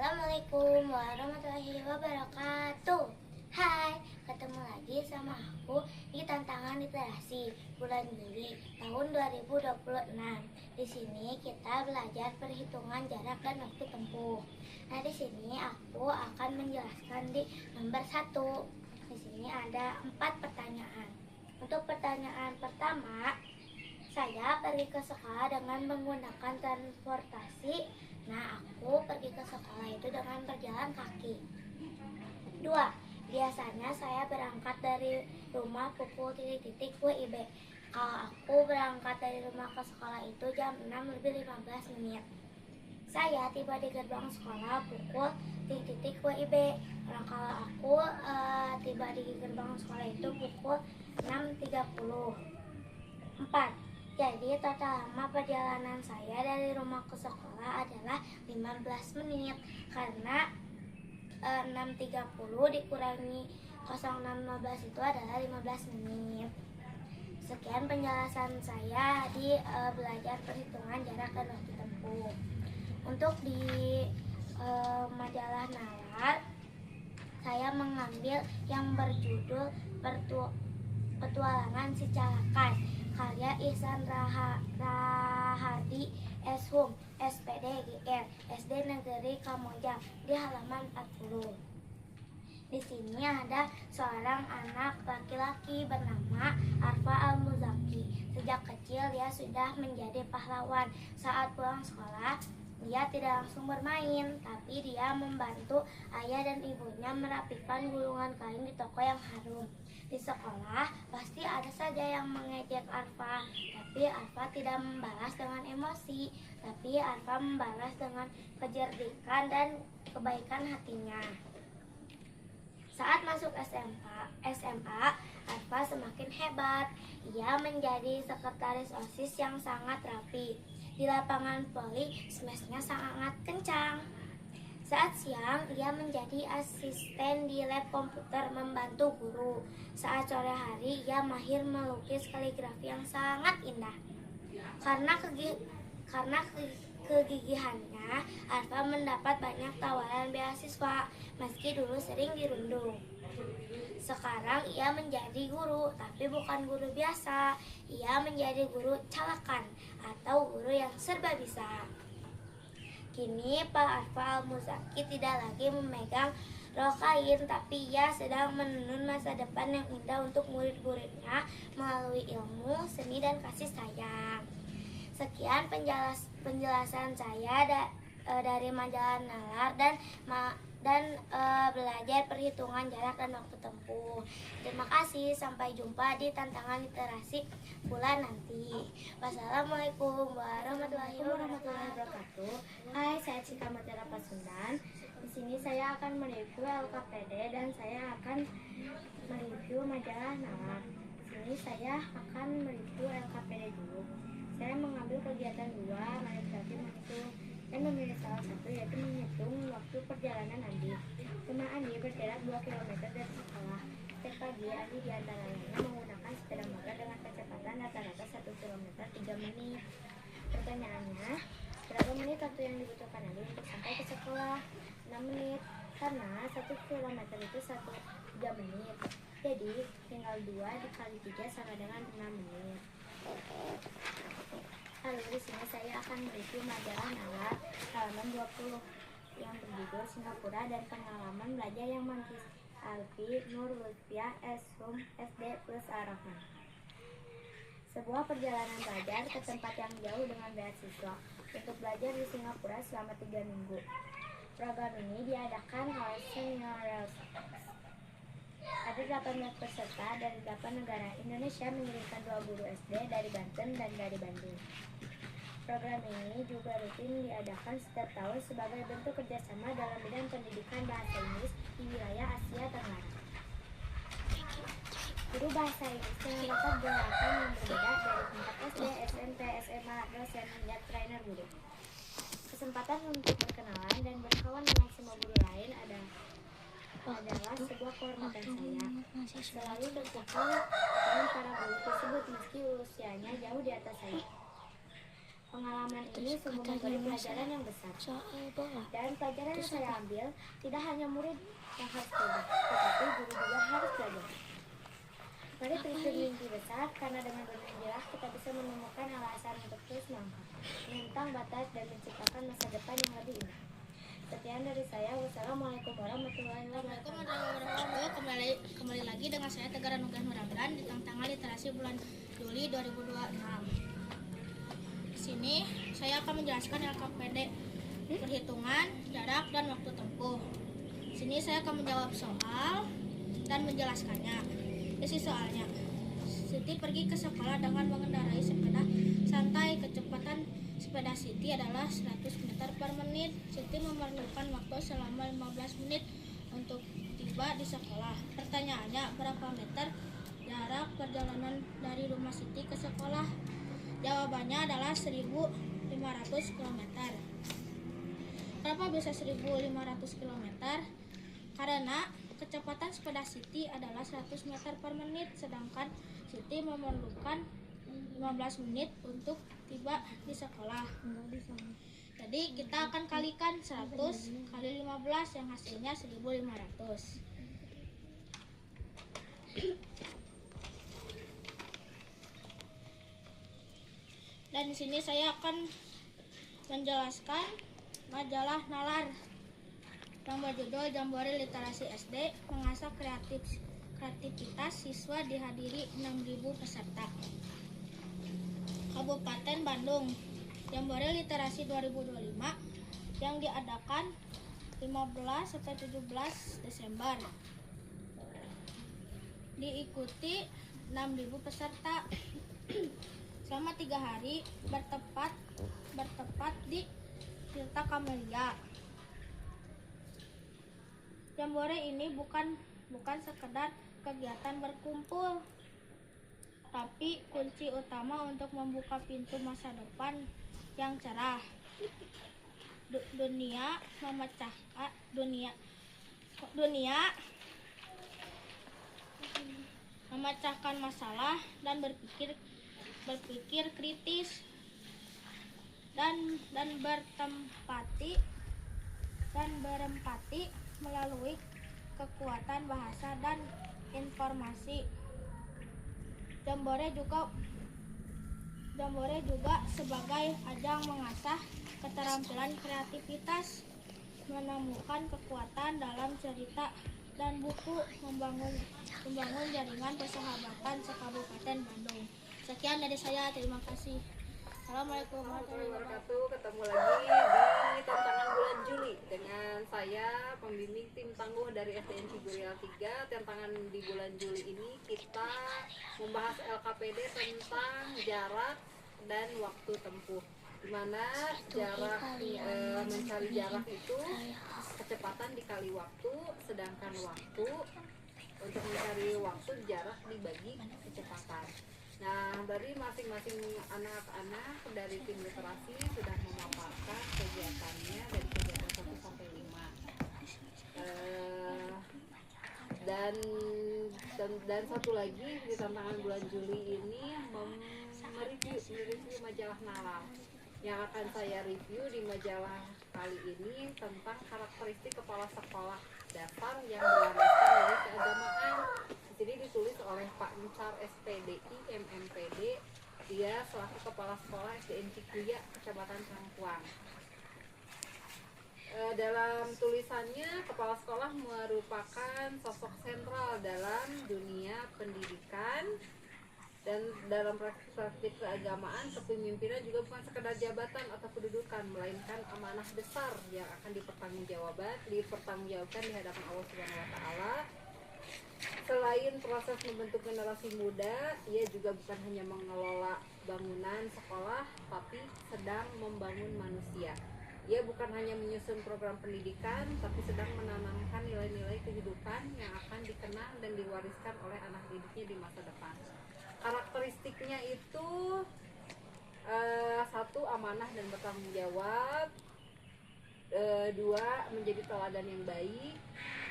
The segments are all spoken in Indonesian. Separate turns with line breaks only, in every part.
Assalamualaikum warahmatullahi wabarakatuh. Hai, ketemu lagi sama aku di Tantangan Literasi bulan Juli tahun 2026. Di sini kita belajar perhitungan jarak dan waktu tempuh. Nah, di sini aku akan menjelaskan di nomor 1. Di sini ada 4 pertanyaan. Untuk pertanyaan pertama, saya pergi ke sekolah dengan menggunakan transportasi. Nah, aku pergi ke sekolah itu dengan berjalan kaki. 2. Biasanya saya berangkat dari rumah pukul titik-titik WIB. Kalau aku berangkat dari rumah ke sekolah itu jam 6:15. Saya tiba di gerbang sekolah pukul titik-titik WIB. Nah, kalau aku tiba di gerbang sekolah itu pukul 6:30. 4. Jadi total lama perjalanan saya dari rumah ke sekolah adalah 15 menit karena 6:30 dikurangi 06:15 itu adalah 15 menit. Sekian penjelasan saya di belajar perhitungan jarak dan waktu tempuh. Untuk di majalah Nalar, saya mengambil yang berjudul Petualangan Si Calakan, karya Ihsan Rahardi Eshum, SPD GR, SD Negeri Kamojang, di halaman 40. Di sini ada seorang anak laki-laki bernama Arfa Al-Muzaki. Sejak kecil dia sudah menjadi pahlawan. Saat pulang sekolah, dia tidak langsung bermain, tapi dia membantu ayah dan ibunya merapikan gulungan kain di toko yang harum. Di sekolah, pasti ada saja yang mengejek Arfa, tapi Arfa tidak membalas dengan emosi, tapi Arfa membalas dengan kecerdikan dan kebaikan hatinya. Saat masuk SMA, Arfa semakin hebat. Ia menjadi sekretaris OSIS yang sangat rapi. Di lapangan voli, smashnya sangat kencang. Saat siang, ia menjadi asisten di lab komputer membantu guru. Saat sore hari, ia mahir melukis kaligrafi yang sangat indah. Karena kegigihannya, Arfa mendapat banyak tawaran beasiswa, meski dulu sering dirundung. Sekarang ia menjadi guru, tapi bukan guru biasa. Ia menjadi guru calakan atau guru yang serba bisa. Kini Pak Arfa Al-Muzaki tidak lagi memegang roh kain, tapi ia sedang menenun masa depan yang indah untuk murid-muridnya melalui ilmu, seni, dan kasih sayang. Sekian penjelasan saya dari majalah Nalar dan belajar perhitungan jarak dan waktu tempuh. Terima kasih, sampai jumpa di Tantangan Literasi bulan nanti. Wassalamualaikum warahmatullahi wabarakatuh.
Hai, saya Cika Matera Pasundan. Di sini saya akan mereview LKPD dan saya akan mereview majalah Nalar. Di sini saya akan mereview LKPD dulu. Saya mengambil kegiatan 2, manipulatif menghitung, dan memilih salah satu, yaitu menghitung waktu perjalanan Andi. Rumah Andi berjarak 2 km dari sekolah. Setiap pagi, Andi diantaranya menggunakan sepeda motor dengan kecepatan rata-rata 1 km 3 menit. Pertanyaannya, berapa menit waktu yang dibutuhkan Andi untuk sampai ke sekolah? 6 menit, karena 1 km itu 3 menit. Jadi, tinggal 2 dikali 3 sama dengan 6 menit. Lalu di sini saya akan mereview majalah Nalar halaman 20 yang berjudul Singapura dan Pengalaman Belajar yang Manggis, Alfi Nur Lutfiah Eshum SD plus Arahman. Sebuah perjalanan belajar ke tempat yang jauh dengan beasiswa untuk belajar di Singapura selama 3 minggu. Program ini diadakan oleh Senior Rails. Ada 18 peserta dari 8 negara. Indonesia mengirimkan 2 guru SD dari Banten dan dari Bandung. Program ini juga rutin diadakan setiap tahun sebagai bentuk kerjasama dalam bidang pendidikan bahasa Inggris di wilayah Asia Tenggara. Guru bahasa Inggris dengan bakat gerakan yang berbeda dari tingkat SD, SMP, SMA, dosen, hingga trainer guru. Kesempatan untuk berkenalan dan berkawan dengan semua guru lain adalah sebuah kehormatan saya. Selalu berkumpul dengan para guru tersebut meski usianya jauh di atas saya. Pengalaman ini sungguh memberi pelajaran yang besar.
Soal bola.
Dan pelajaran yang saya ambil tidak hanya murid yang harus belajar, tetapi guru juga harus belajar. Mari terjun mimpi besar, karena dengan bermimpilah kita bisa menemukan alasan untuk terus melangkah, menentang batas dan menciptakan masa depan yang lebih indah. Sekian dari saya. Wassalamualaikum warahmatullahi wabarakatuh.
Kembali lagi dengan saya Tegar Anugrah Nurabran di tantangan literasi bulan Juli 2026. Di sini saya akan menjelaskan LKPD perhitungan, jarak, dan waktu tempuh. Di sini saya akan menjawab soal dan menjelaskannya. Isi soalnya: Siti pergi ke sekolah dengan mengendarai sepeda santai. Kecepatan sepeda Siti adalah 100 meter per menit. Siti memerlukan waktu selama 15 menit untuk tiba di sekolah. Pertanyaannya, berapa meter jarak perjalanan dari rumah Siti ke sekolah? Jawabannya adalah 1.500 km. Kenapa bisa 1.500 km? Karena kecepatan sepeda Siti adalah 100 meter per menit, sedangkan Siti memerlukan 15 menit untuk tiba di sekolah. Jadi kita akan kalikan 100 kali 15 yang hasilnya 1.500. Dan di sini saya akan menjelaskan majalah Nalar yang berjudul Jambore Literasi SD, mengasah kreativitas siswa, dihadiri 6.000 peserta. Kabupaten Bandung, Jambore Literasi 2025 yang diadakan 15-17 Desember. Diikuti 6.000 peserta selama 3 hari, bertepat di Tirta Kamelia. Jambore ini bukan sekedar kegiatan berkumpul, tapi kunci utama untuk membuka pintu masa depan yang cerah. Dunia memecahkan masalah dan berpikir kritis dan berempati melalui kekuatan bahasa dan informasi. Jambore juga sebagai ajang mengasah keterampilan kreativitas, menemukan kekuatan dalam cerita dan buku, membangun jaringan persahabatan se-Kabupaten Bandung. Sekian dari saya, terima kasih. Assalamualaikum warahmatullahi wabarakatuh.
Ketemu lagi di tantangan bulan Juli dengan saya, pembimbing tim tangguh dari SDN Cigurial 3. Tantangan di bulan Juli ini kita membahas LKPD tentang jarak dan waktu tempuh, di mana jarak mencari jarak itu kecepatan dikali waktu, sedangkan waktu untuk mencari waktu jarak dibagi kecepatan. Nah, dari masing-masing anak-anak dari tim literasi sudah memaparkan kegiatannya dari kegiatan 1 sampai 5. Dan satu lagi di tantangan bulan Juli ini mereview majalah Nalar. Yang akan saya review di majalah kali ini tentang karakteristik kepala sekolah dasar yang berlandaskan dari keagamaan. Jadi ditulis oleh Pak Ncar SPDI MMPD, dia selaku kepala sekolah SDN Cikuya, Kecamatan Cangkuang. Dalam tulisannya, kepala sekolah merupakan sosok sentral dalam dunia pendidikan, dan dalam praktik keagamaan kepemimpinan juga bukan sekedar jabatan atau kedudukan, melainkan amanah besar yang akan dipertanggungjawabkan di hadapan Allah Subhanahu wa Ta'ala. Selain proses membentuk generasi muda, ia juga bukan hanya mengelola bangunan sekolah, tapi sedang membangun manusia. Ia bukan hanya menyusun program pendidikan, tapi sedang menanamkan nilai-nilai kehidupan yang akan dikenang dan diwariskan oleh anak didiknya di masa depan. Karakteristiknya itu 1. Amanah dan bertanggung jawab. Dua, menjadi teladan yang baik,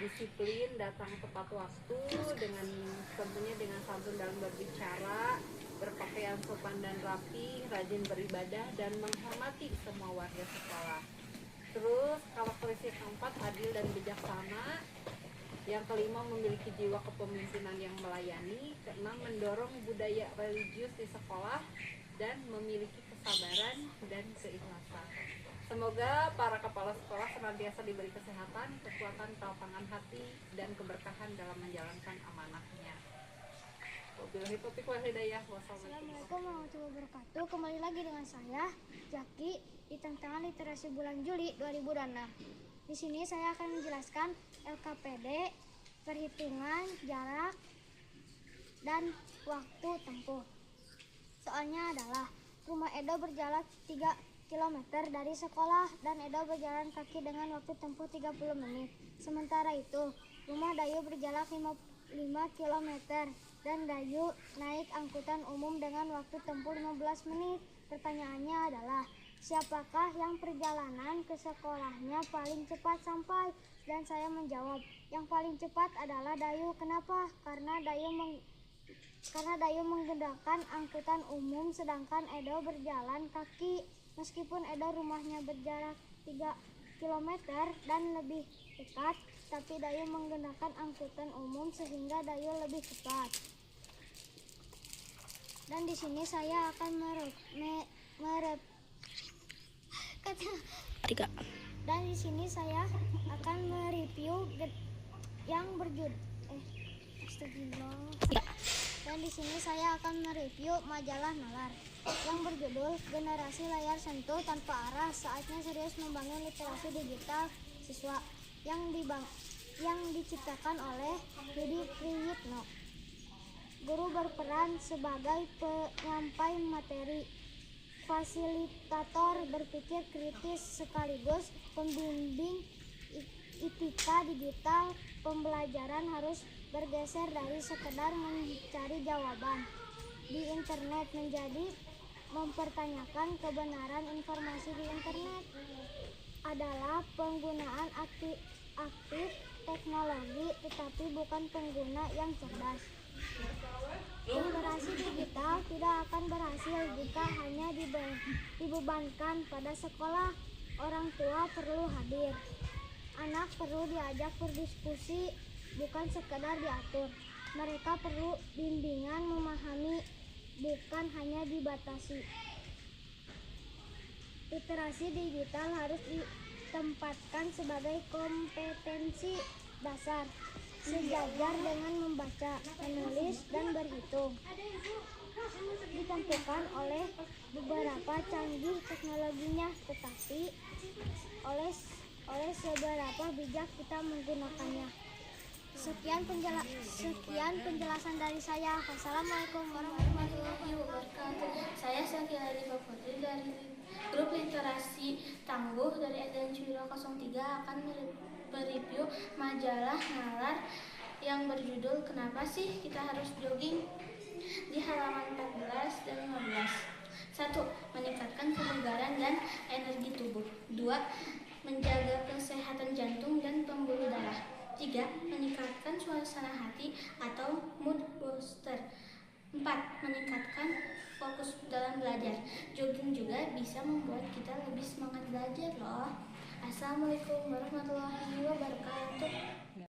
disiplin, datang tepat waktu, dengan tentunya dengan santun dalam berbicara, berpakaian sopan dan rapi, rajin beribadah, dan menghormati semua warga sekolah. Terus karakteristik keempat, adil dan bijaksana. Yang kelima, memiliki jiwa kepemimpinan yang melayani. Keenam, mendorong budaya religius di sekolah dan memiliki kesabaran dan keikhlasan. Semoga para kepala sekolah senantiasa diberi kesehatan, kekuatan, kelapangan hati, dan keberkahan dalam menjalankan amanahnya. Wabillahi taufiq wal hidayah.
Assalamualaikum warahmatullahi wabarakatuh. Kembali lagi dengan saya, Jaki, di tantangan literasi bulan Juli 2006. Di sini saya akan menjelaskan LKPD, perhitungan jarak, dan waktu tempuh. Soalnya adalah rumah Edo berjarak 3 km dari sekolah dan Edo berjalan kaki dengan waktu tempuh 30 menit. Sementara itu, rumah Dayu berjarak 5 km dan Dayu naik angkutan umum dengan waktu tempuh 15 menit. Pertanyaannya adalah, siapakah yang perjalanan ke sekolahnya paling cepat sampai? Dan saya menjawab, yang paling cepat adalah Dayu. Kenapa? Karena Dayu menggunakan angkutan umum sedangkan Edo berjalan kaki. Meskipun Edo rumahnya berjarak 3 km dan lebih dekat, tapi Dayu menggunakan angkutan umum sehingga Dayu lebih cepat. Dan di sini saya akan Dan di sini saya akan mereview yang berjudul Dan di sini saya akan mereview majalah Nalar yang berjudul Generasi Layar Sentuh Tanpa Arah, Saatnya Serius Membangun Literasi Digital Siswa, yang diciptakan oleh Yudi Priyitno. Guru berperan sebagai penyampai materi, fasilitator berpikir kritis sekaligus pembimbing etika digital. Pembelajaran harus bergeser dari sekedar mencari jawaban di internet menjadi mempertanyakan kebenaran informasi di internet. Adalah penggunaan aktif teknologi tetapi bukan pengguna yang cerdas. Literasi digital tidak akan berhasil jika hanya dibebankan pada sekolah. Orang tua perlu hadir. Anak perlu diajak berdiskusi, bukan sekedar diatur. Mereka perlu bimbingan memahami, bukan hanya dibatasi. Literasi digital harus ditempatkan sebagai kompetensi dasar, sejajar dengan membaca, menulis, dan berhitung. Ditentukan oleh beberapa canggih teknologinya, tetapi oleh seberapa bijak kita menggunakannya. Sekian penjelasan dari saya. Wassalamualaikum warahmatullahi wabarakatuh.
Saya Sakila Rifa Putri dari grup literasi Tangguh dari SDN Ciwidey 03 akan mereview majalah Nalar yang berjudul Kenapa Sih Kita Harus Jogging di halaman 14 dan 15. 1. Meningkatkan kebugaran dan energi tubuh. 2. Menjaga kesehatan jantung dan pembuluh darah. 3. Meningkatkan suasana hati atau mood booster. 4. Meningkatkan fokus dalam belajar. Jogging juga bisa membuat kita lebih semangat belajar loh. Assalamualaikum warahmatullahi wabarakatuh.